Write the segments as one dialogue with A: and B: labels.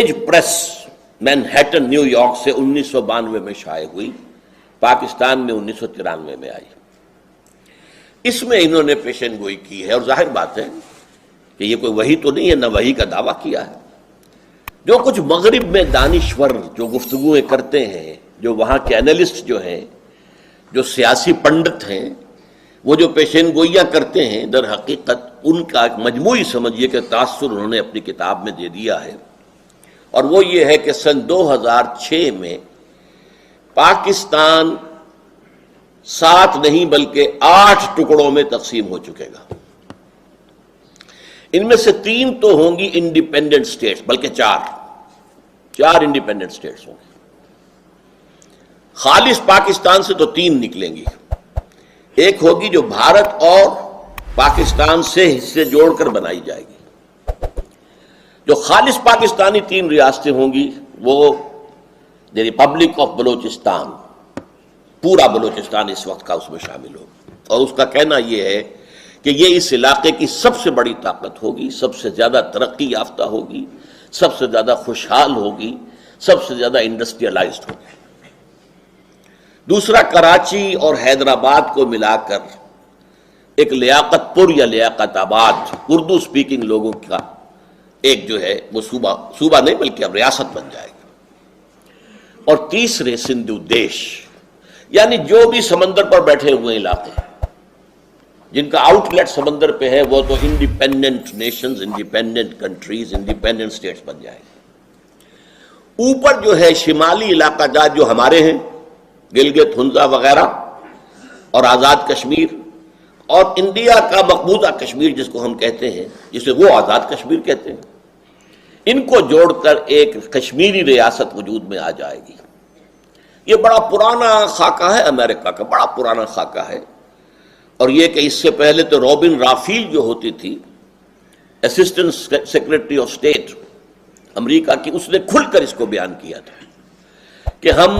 A: Page press Manhattan new York سے 1992 میں شائع ہوئی، پاکستان میں 1993 میں آئی۔ اس میں انہوں نے پیشن گوئی کی ہے، اور ظاہر بات ہے کہ یہ کوئی وحی تو نہیں ہے، نہ وحی کا دعویٰ کیا ہے۔ جو کچھ مغرب میں دانشور جو گفتگویں کرتے ہیں، جو وہاں کے انالسٹ جو ہیں، جو سیاسی پنڈت ہیں، وہ جو پیشن گوئیاں کرتے ہیں، در حقیقت ان کا ایک مجموعی سمجھیے کہ تاثر انہوں نے اپنی کتاب میں دے دیا ہے، اور وہ یہ ہے کہ سن 2006 میں پاکستان 7 نہیں بلکہ 8 ٹکڑوں میں تقسیم ہو چکے گا۔ ان میں سے 3 تو ہوں گی انڈیپینڈنٹ سٹیٹس، بلکہ 4 انڈیپینڈنٹ سٹیٹس ہوں گی۔ خالص پاکستان سے تو 3 نکلیں گی، ایک ہوگی جو بھارت اور پاکستان سے حصے جوڑ کر بنائی جائے گی۔ جو خالص پاکستانی 3 ریاستیں ہوں گی وہ دی ریپبلک آف بلوچستان، پورا بلوچستان اس وقت کا اس میں شامل ہوگا، اور اس کا کہنا یہ ہے کہ یہ اس علاقے کی سب سے بڑی طاقت ہوگی، سب سے زیادہ ترقی یافتہ ہوگی، سب سے زیادہ خوشحال ہوگی، سب سے زیادہ انڈسٹریلائزڈ ہوگی۔ دوسرا کراچی اور حیدرآباد کو ملا کر ایک لیاقت پور یا لیاقت آباد اردو سپیکنگ لوگوں کا ایک جو ہے وہ صوبہ نہیں بلکہ اب ریاست بن جائے گی۔ اور تیسرے سندھو دیش، یعنی جو بھی سمندر پر بیٹھے ہوئے علاقے ہیں جن کا آؤٹ لیٹ سمندر پہ ہے، وہ تو independent nations, independent countries, independent states بن جائیں گے۔ اوپر جو ہے شمالی علاقہ جات جو ہمارے ہیں، گلگت ہنزا وغیرہ اور آزاد کشمیر، اور انڈیا کا مقبوضہ کشمیر جس کو ہم کہتے ہیں، جسے وہ آزاد کشمیر کہتے ہیں، ان کو جوڑ کر ایک کشمیری ریاست وجود میں آ جائے گی۔ یہ بڑا پرانا خاکہ ہے، امریکہ کا بڑا پرانا خاکہ ہے، اور یہ کہ اس سے پہلے تو رابن رافیل جو ہوتی تھی اسسٹنٹ سیکرٹری آف اسٹیٹ امریکہ کی، اس نے کھل کر اس کو بیان کیا تھا کہ ہم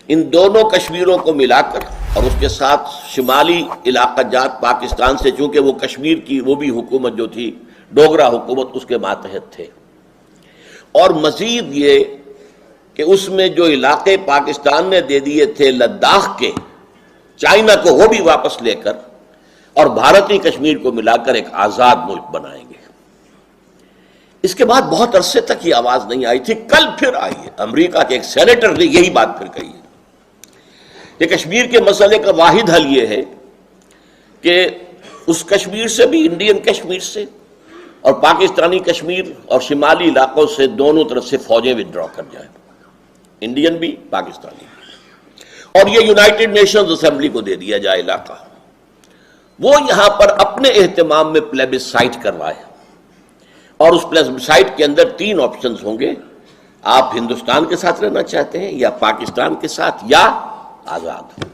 A: ان دونوں کشمیروں کو ملا کر اور اس کے ساتھ شمالی علاقہ جات پاکستان سے، چونکہ وہ کشمیر کی وہ بھی حکومت جو تھی ڈوگرا حکومت اس کے ماتحت تھے، اور مزید یہ کہ اس میں جو علاقے پاکستان نے دے دیے تھے لداخ کے، چائنا کو وہ بھی واپس لے کر اور بھارتی کشمیر کو ملا کر ایک آزاد ملک بنائیں گے۔ اس کے بعد بہت عرصے تک یہ آواز نہیں آئی تھی، کل پھر آئی ہے۔ امریکہ کے ایک سینیٹر نے یہی بات پھر کہی ہے کہ کشمیر کے مسئلے کا واحد حل یہ ہے کہ اس کشمیر سے بھی، انڈین کشمیر سے اور پاکستانی کشمیر اور شمالی علاقوں سے، دونوں طرف سے فوجیں ودرا کر جائیں، انڈین بھی پاکستانی بھی، اور یہ یونائٹڈ نیشنز اسمبلی کو دے دیا جائے علاقہ۔ وہ یہاں پر اپنے اہتمام میں پلیبسائٹ کروائے، اور اس پلیبسائٹ کے اندر 3 آپشنز ہوں گے، آپ ہندوستان کے ساتھ رہنا چاہتے ہیں یا پاکستان کے ساتھ یا آزاد۔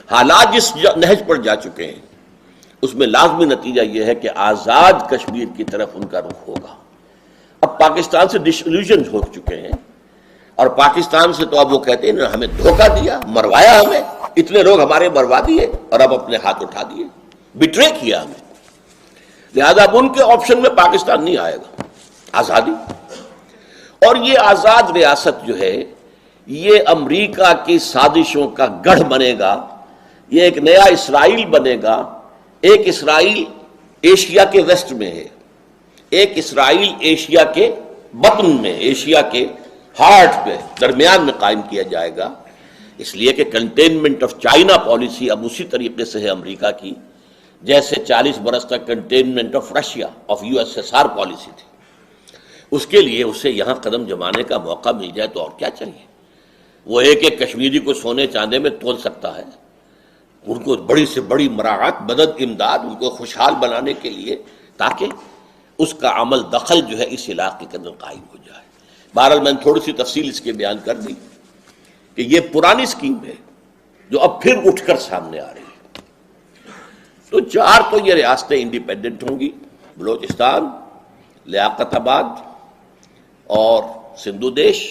A: حالات جس نہج پر جا چکے ہیں اس میں لازمی نتیجہ یہ ہے کہ آزاد کشمیر کی طرف ان کا رخ ہوگا۔ اب پاکستان سے ڈس ایلیوژن ہو چکے ہیں، اور پاکستان سے تو اب وہ کہتے ہیں ہمیں دھوکہ دیا، مروایا ہمیں، اتنے لوگ ہمارے مروا دیے اور اب اپنے ہاتھ اٹھا دیے، بٹرے کیا ہمیں، لہذا اب ان کے آپشن میں پاکستان نہیں آئے گا، آزادی۔ اور یہ آزاد ریاست جو ہے یہ امریکہ کی سازشوں کا گڑھ بنے گا، یہ ایک نیا اسرائیل بنے گا۔ ایک اسرائیل ایشیا کے ویسٹ میں ہے، ایک اسرائیل ایشیا کے بطن میں، ایشیا کے ہارٹ پہ درمیان میں قائم کیا جائے گا، اس لیے کہ کنٹینمنٹ آف چائنا پالیسی اب اسی طریقے سے ہے امریکہ کی جیسے 40 برس تک containment of Russia of USSR policy تھی۔ اس کے لیے اسے یہاں قدم جمانے کا موقع مل جائے تو اور کیا چاہیے۔ وہ ایک ایک کشمیری کو سونے چاندے میں تول سکتا ہے، ان کو بڑی سے بڑی مراعات، مدد، امداد، ان کو خوشحال بنانے کے لیے، تاکہ اس کا عمل دخل جو ہے اس علاقے کے اندر قائم ہو جائے۔ بہرحال میں نے تھوڑی سی تفصیل اس کے بیان کر دی کہ یہ پرانی اسکیم ہے جو اب پھر اٹھ کر سامنے آ رہی ہے۔ تو 4 تو یہ ریاستیں انڈیپینڈنٹ ہوں گی، بلوچستان، لیاقت آباد اور سندھو دیش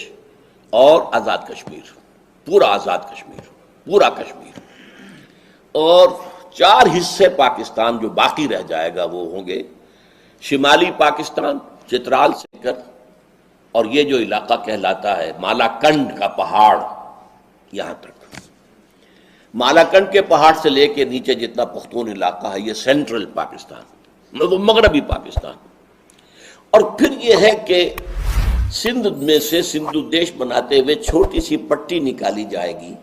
A: اور آزاد کشمیر، پورا آزاد کشمیر، پورا کشمیر۔ اور 4 حصے پاکستان جو باقی رہ جائے گا وہ ہوں گے شمالی پاکستان، چترال سے کر اور یہ جو علاقہ کہلاتا ہے مالاکنڈ کا پہاڑ، یہاں تک مالاکنڈ کے پہاڑ سے لے کے نیچے جتنا پختون علاقہ ہے یہ سینٹرل پاکستان، مغربی پاکستان. اور پھر یہ ہے کہ سندھ میں سے سندھو دیش بناتے ہوئے چھوٹی سی پٹی نکالی جائے گی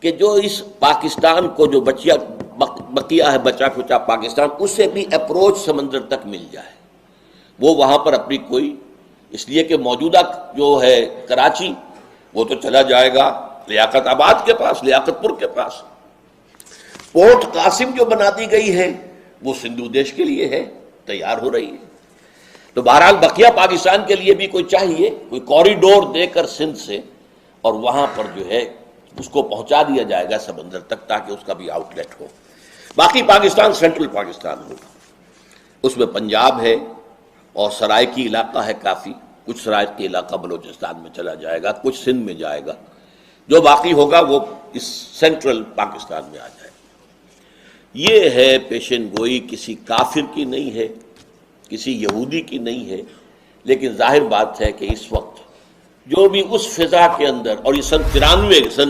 A: کہ جو اس پاکستان کو جو بقیہ ہے بچا کھچا پاکستان، اسے بھی اپروچ سمندر تک مل جائے. وہ وہاں پر اپنی کوئی، اس لیے کہ موجودہ جو ہے کراچی وہ تو چلا جائے گا لیاقت آباد کے پاس، لیاقت پور کے پاس. پورٹ قاسم جو بنا دی گئی ہے وہ سندھو دیش کے لیے ہے، تیار ہو رہی ہے. تو بہرحال بقیہ پاکستان کے لیے بھی کوئی چاہیے، کوئی کوریڈور دے کر سندھ سے، اور وہاں پر جو ہے اس کو پہنچا دیا جائے گا سمندر تک تاکہ اس کا بھی آؤٹ لیٹ ہو. باقی پاکستان سینٹرل پاکستان ہوگا، اس میں پنجاب ہے اور سرائکی علاقہ ہے کافی، کچھ سرائکی علاقہ بلوچستان میں چلا جائے گا، کچھ سندھ میں جائے گا، جو باقی ہوگا وہ اس سینٹرل پاکستان میں آ جائے گا. یہ ہے پیشن گوئی، کسی کافر کی نہیں ہے، کسی یہودی کی نہیں ہے، لیکن ظاہر بات ہے کہ اس وقت جو بھی اس فضا کے اندر، اور یہ سن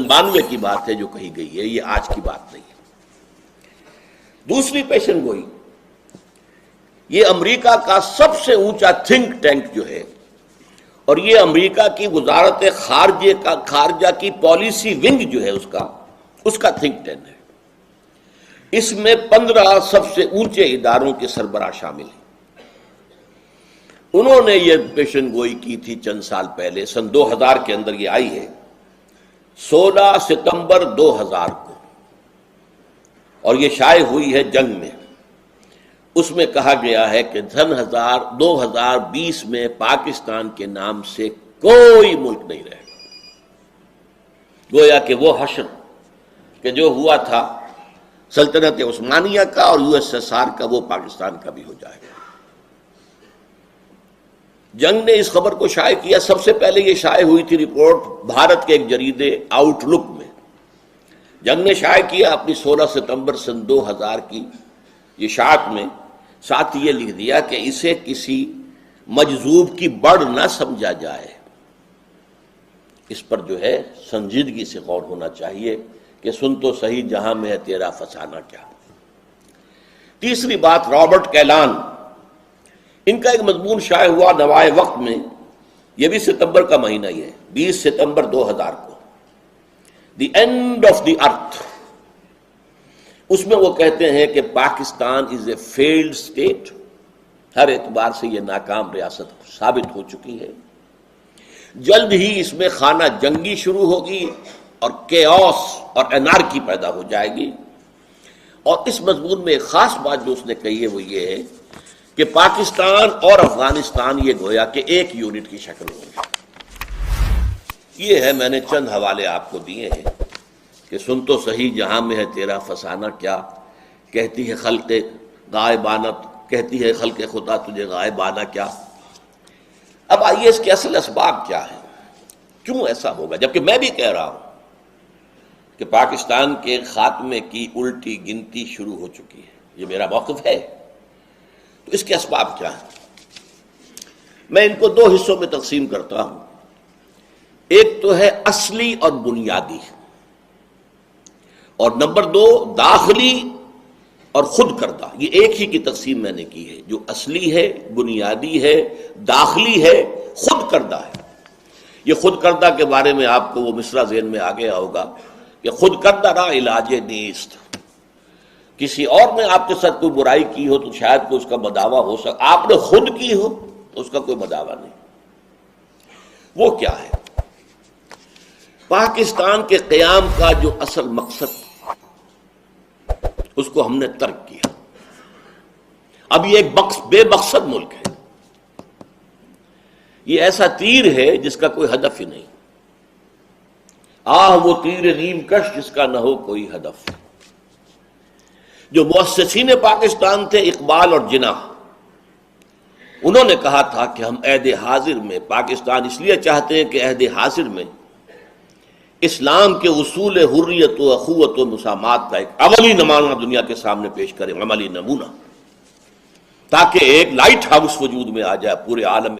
A: 92 کی بات ہے جو کہی گئی ہے، یہ آج کی بات نہیں ہے. دوسری پیشن گوئی، یہ امریکہ کا سب سے اونچا تھنک ٹینک جو ہے، اور یہ امریکہ کی وزارت خارجہ کی پالیسی ونگ جو ہے اس کا تھنک ٹینک ہے. اس میں 15 سب سے اونچے اداروں کے سربراہ شامل ہیں. انہوں نے یہ پیشن گوئی کی تھی چند سال پہلے، سن 2000 کے اندر یہ آئی ہے، 16 ستمبر 2000 کو، اور یہ شائع ہوئی ہے جنگ میں. اس میں کہا گیا ہے کہ 2020 میں پاکستان کے نام سے کوئی ملک نہیں رہے گا. گویا کہ وہ حشر کہ جو ہوا تھا سلطنت عثمانیہ کا اور USSR کا، وہ پاکستان کا بھی ہو جائے گا. جنگ نے اس خبر کو شائع کیا، سب سے پہلے یہ شائع ہوئی تھی رپورٹ بھارت کے ایک جریدے آؤٹ لک میں. جنگ نے شائع کیا اپنی 16 ستمبر سن 2000 کی یہ اشاعت میں، ساتھ یہ لکھ دیا کہ اسے کسی مجذوب کی بڑ نہ سمجھا جائے. اس پر جو ہے سنجیدگی سے غور ہونا چاہیے کہ سن تو صحیح جہاں میں ہے تیرا فسانہ کیا. تیسری بات، رابرٹ کیلان، ان کا ایک مضمون شائع ہوا نوائے وقت میں، یہ بھی ستمبر کا مہینہ ہی ہے، 20 ستمبر 2000 کو، دی اینڈ آف دی ارتھ. اس میں وہ کہتے ہیں کہ پاکستان از اے فیلڈ اسٹیٹ، ہر اعتبار سے یہ ناکام ریاست ثابت ہو چکی ہے. جلد ہی اس میں خانہ جنگی شروع ہوگی اور کیوس اور انارکی پیدا ہو جائے گی. اور اس مضمون میں ایک خاص بات جو اس نے کہی ہے وہ یہ ہے کہ پاکستان اور افغانستان یہ گویا کہ ایک یونٹ کی شکل ہوگی. یہ ہے، میں نے چند حوالے آپ کو دیے ہیں کہ سن تو صحیح جہاں میں ہے تیرا فسانہ کیا، کہتی ہے خلق غائبانہ، کہتی ہے خلق خدا تجھے غائبانہ کیا. اب آئیے اس کے اصل اسباب کیا ہیں، کیوں ایسا ہوگا، جبکہ میں بھی کہہ رہا ہوں کہ پاکستان کے خاتمے کی الٹی گنتی شروع ہو چکی ہے. یہ میرا موقف ہے. تو اس کے اسباب کیا ہیں؟ میں ان کو 2 حصوں میں تقسیم کرتا ہوں. ایک تو ہے اصلی اور بنیادی، اور نمبر 2 داخلی اور خود کردہ. یہ ایک ہی کی تقسیم میں نے کی ہے، جو اصلی ہے، بنیادی ہے، داخلی ہے، خود کردہ ہے. یہ خود کردہ کے بارے میں آپ کو وہ مصرع ذہن میں آ گیا ہوگا کہ خود کردہ را علاج نیست. کسی اور نے آپ کے ساتھ کوئی برائی کی ہو تو شاید کوئی اس کا مداوع ہو سکتا، آپ نے خود کی ہو تو اس کا کوئی مداوع نہیں. وہ کیا ہے؟ پاکستان کے قیام کا جو اصل مقصد اس کو ہم نے ترک کیا. اب یہ ایک بے مقصد ملک ہے. یہ ایسا تیر ہے جس کا کوئی ہدف ہی نہیں. وہ تیر نیم کش جس کا نہ ہو کوئی ہدف. جو مؤسسین پاکستان تھے اقبال اور جناح، انہوں نے کہا تھا کہ ہم عہد حاضر میں پاکستان اس لیے چاہتے ہیں کہ عہد حاضر میں اسلام کے اصول حریت و اخوت و مسامات کا ایک عملی نمونہ دنیا کے سامنے پیش کریں، عملی نمونہ، تاکہ ایک لائٹ ہاؤس وجود میں آ جائے پورے عالم